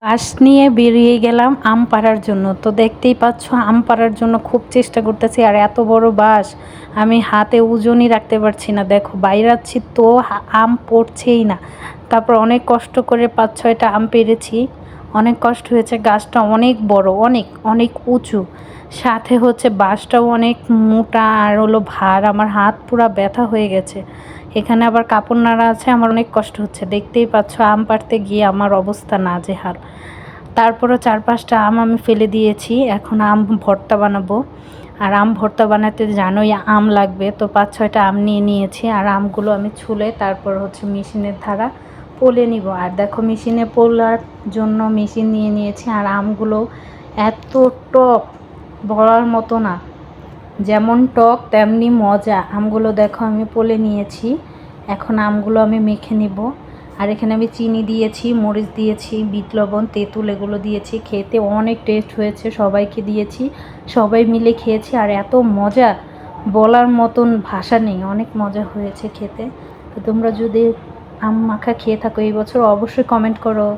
বাঁশ নিয়ে বেরিয়ে গেলাম আম পাড়ার জন্য। তো দেখতেই পাচ্ছ আম পাড়ার জন্য খুব চেষ্টা করতেছি, আর এত বড় বাঁশ আমি হাতে ওজনই রাখতে পারছি না। দেখো বাইরাচ্ছি তো আম পড়ছেই না। তারপর অনেক কষ্ট করে 5-6টা আম পেরেছি। অনেক কষ্ট হয়েছে, গাছটা অনেক বড়, অনেক অনেক উঁচু, সাথে হচ্ছে বাঁশটাও অনেক মোটা আর হলো ভার। আমার হাত পুরা ব্যথা হয়ে গেছে। এখানে আবার কাপড় নাড়া আছে, আমার অনেক কষ্ট হচ্ছে। দেখতেই পাচ্ছ আম পাড়তে গিয়ে আমার অবস্থা নাজেহাল। তারপরও 4-5টা আম আমি ফেলে দিয়েছি, এখন আম ভর্তা বানাবো। আর আম ভর্তা বানাতে জানোই আম লাগবে, তো 5-6টা আম নিয়ে নিয়েছি। আর আমগুলো আমি ছুলে তারপর হচ্ছে মেশিনের ধারা পলে নিব। আর দেখো মেশিনে পোলার জন্য মেশিন নিয়ে নিয়েছি। আর আমগুলো এত টক বলার মতো না, যেমন টক তেমনি মজা। আমগুলো দেখো আমি পলে নিয়েছি, এখন আমগুলো আমি মেখে নিব। আর এখানে আমি চিনি দিয়েছি, মরিচ দিয়েছি, বিট লবণ, তেঁতুল এগুলো দিয়েছি। খেতে অনেক টেস্ট হয়েছে, সবাইকে দিয়েছি, সবাই মিলে খেয়েছি। আর এত মজা বলার মতন ভাষা নেই, অনেক মজা হয়েছে খেতে। তো তোমরা যদি আম মাখা খেয়ে থাকো এই বছর অবশ্যই কমেন্ট করো।